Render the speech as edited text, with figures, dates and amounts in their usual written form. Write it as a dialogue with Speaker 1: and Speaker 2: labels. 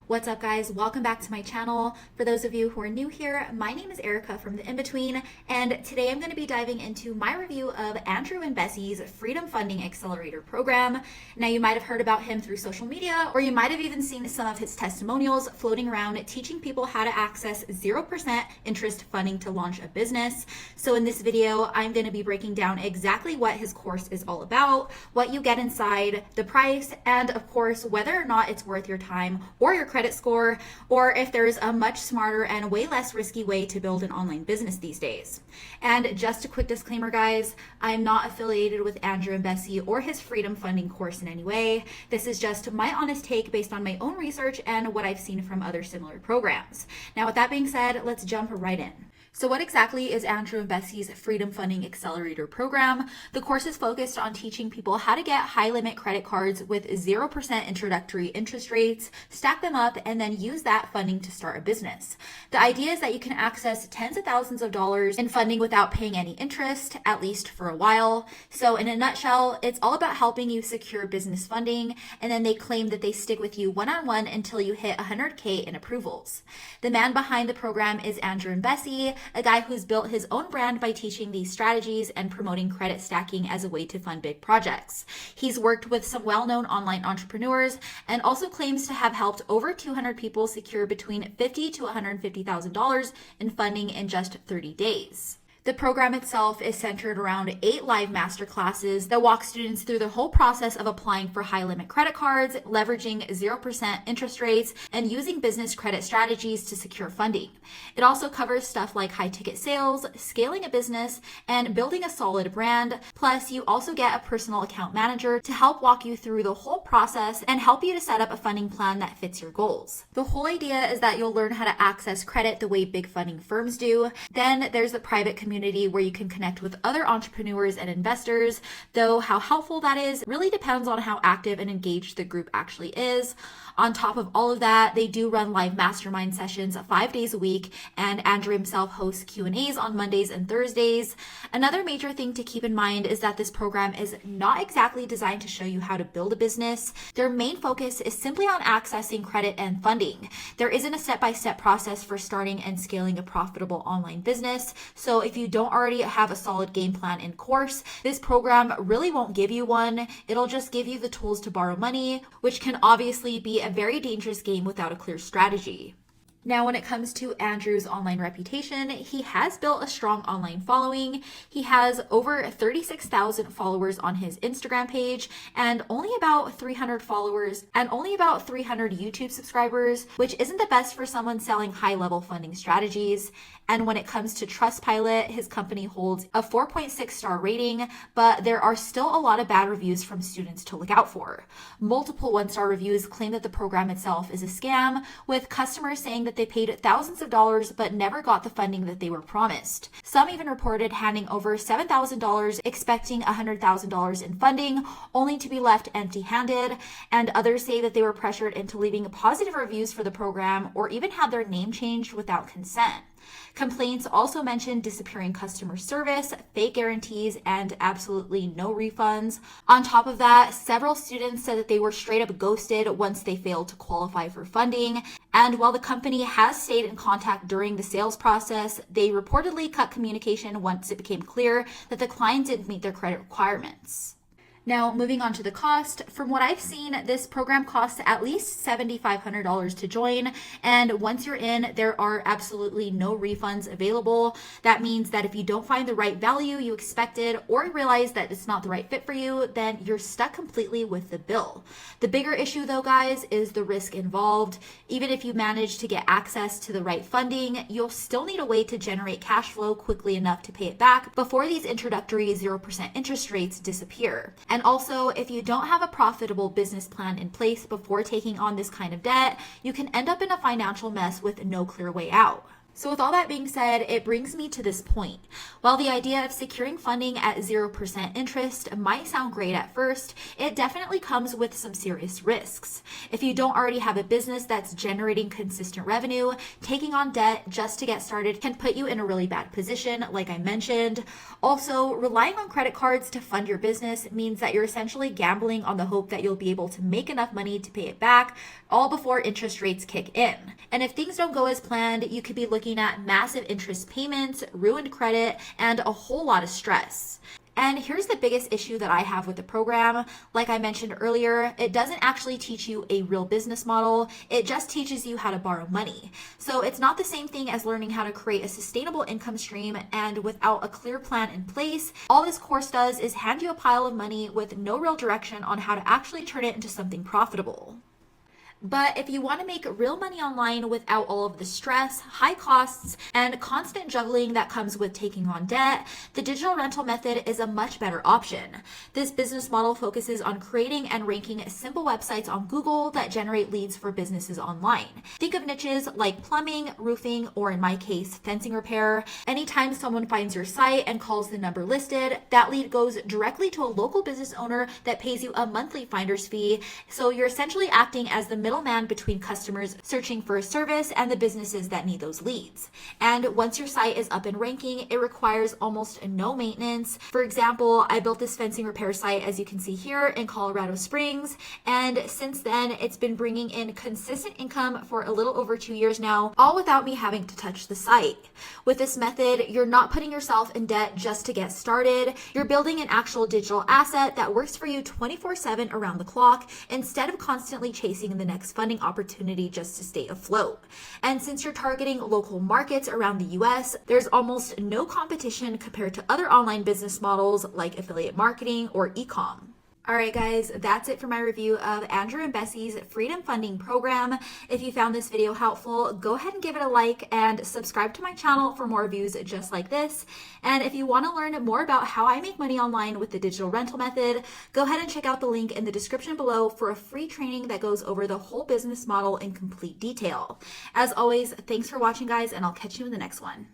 Speaker 1: What's up, guys? Welcome back to my channel. For those of you who are new here, my name is Erica from The In-Between, and today I'm going to be diving into my review of Andrew Imbesi's Freedom Funding Accelerator program. Now, you might have heard about him through social media, or you might have even seen some of his testimonials floating around teaching people how to access 0% interest funding to launch a business. So in this video, I'm going to be breaking down exactly what his course is all about, what you get inside, the price, and of course, whether or not it's worth your time or your credit score, or if there's a much smarter and way less risky way to build an online business these days. And just a quick disclaimer, guys, I'm not affiliated with Andrew Imbesi or his Freedom Funding course in any way. This is just my honest take based on my own research and what I've seen from other similar programs. Now, with that being said, let's jump right in. So what exactly is Andrew Imbesi's Freedom Funding Accelerator program? The course is focused on teaching people how to get high-limit credit cards with 0% introductory interest rates, stack them up, and then use that funding to start a business. The idea is that you can access tens of thousands of dollars in funding without paying any interest, at least for a while. So in a nutshell, it's all about helping you secure business funding, and then they claim that they stick with you one-on-one until you hit 100K in approvals. The man behind the program is Andrew Imbesi, a guy who's built his own brand by teaching these strategies and promoting credit stacking as a way to fund big projects. He's worked with some well-known online entrepreneurs and also claims to have helped over 200 people secure between $50,000 to $150,000 in funding in just 30 days. The program itself is centered around 8 live masterclasses that walk students through the whole process of applying for high-limit credit cards, leveraging 0% interest rates, and using business credit strategies to secure funding. It also covers stuff like high-ticket sales, scaling a business, and building a solid brand. Plus, you also get a personal account manager to help walk you through the whole process and help you to set up a funding plan that fits your goals. The whole idea is that you'll learn how to access credit the way big funding firms do. Then there's the private community where you can connect with other entrepreneurs and investors, though how helpful that is really depends on how active and engaged the group actually is. On top of all of that, they do run live mastermind sessions 5 days a week, and Andrew himself hosts Q&As on Mondays and Thursdays. Another major thing to keep in mind is that this program is not exactly designed to show you how to build a business. Their main focus is simply on accessing credit and funding. There isn't a step-by-step process for starting and scaling a profitable online business, so if you don't already have a solid game plan in course, this program really won't give you one. It'll just give you the tools to borrow money, which can obviously be a very dangerous game without a clear strategy. Now, when it comes to Andrew's online reputation, he has built a strong online following. He has over 36,000 followers on his Instagram page and only about 300 followers and only about 300 YouTube subscribers, which isn't the best for someone selling high-level funding strategies. And when it comes to Trustpilot, his company holds a 4.6 star rating, but there are still a lot of bad reviews from students to look out for. Multiple 1-star reviews claim that the program itself is a scam, with customers saying that they paid thousands of dollars but never got the funding that they were promised. Some even reported handing over $7,000 expecting $100,000 in funding, only to be left empty-handed, and others say that they were pressured into leaving positive reviews for the program or even had their name changed without consent. Complaints also mention disappearing customer service, fake guarantees, and absolutely no refunds. On top of that, several students said that they were straight up ghosted once they failed to qualify for funding. And while the company has stayed in contact during the sales process, they reportedly cut communication once it became clear that the client didn't meet their credit requirements. Now, moving on to the cost, from what I've seen, this program costs at least $7,500 to join. And once you're in, there are absolutely no refunds available. That means that if you don't find the right value you expected or realize that it's not the right fit for you, then you're stuck completely with the bill. The bigger issue though, guys, is the risk involved. Even if you manage to get access to the right funding, you'll still need a way to generate cash flow quickly enough to pay it back before these introductory 0% interest rates disappear. And also, if you don't have a profitable business plan in place before taking on this kind of debt, you can end up in a financial mess with no clear way out. So with all that being said, it brings me to this point. While the idea of securing funding at 0% interest might sound great at first, it definitely comes with some serious risks. If you don't already have a business that's generating consistent revenue, taking on debt just to get started can put you in a really bad position, like I mentioned. Also, relying on credit cards to fund your business means that you're essentially gambling on the hope that you'll be able to make enough money to pay it back, all before interest rates kick in. And if things don't go as planned, you could be looking at massive interest payments, ruined credit, and a whole lot of stress. And here's the biggest issue that I have with the program. Like I mentioned earlier, it doesn't actually teach you a real business model. It just teaches you how to borrow money. So it's not the same thing as learning how to create a sustainable income stream, and without a clear plan in place, all this course does is hand you a pile of money with no real direction on how to actually turn it into something profitable. But if you want to make real money online without all of the stress, high costs, and constant juggling that comes with taking on debt, the digital rental method is a much better option. This business model focuses on creating and ranking simple websites on Google that generate leads for businesses online. Think of niches like plumbing, roofing, or in my case, fencing repair. Anytime someone finds your site and calls the number listed, that lead goes directly to a local business owner that pays you a monthly finder's fee. So you're essentially acting as the middleman between customers searching for a service and the businesses that need those leads. And once your site is up and ranking, it requires almost no maintenance. For example, I built this fencing repair site, as you can see here, in Colorado Springs, and since then it's been bringing in consistent income for a little over 2 years now, all without me having to touch the site. With this method, you're not putting yourself in debt just to get started. You're building an actual digital asset that works for you 24/7 around the clock, instead of constantly chasing the next funding opportunity just to stay afloat. And since you're targeting local markets around the US, there's almost no competition compared to other online business models like affiliate marketing or e-com. All right, guys, that's it for my review of Andrew Imbesi's Freedom Funding Program. If you found this video helpful, go ahead and give it a like and subscribe to my channel for more reviews just like this. And if you want to learn more about how I make money online with the digital rental method, go ahead and check out the link in the description below for a free training that goes over the whole business model in complete detail. As always, thanks for watching, guys, and I'll catch you in the next one.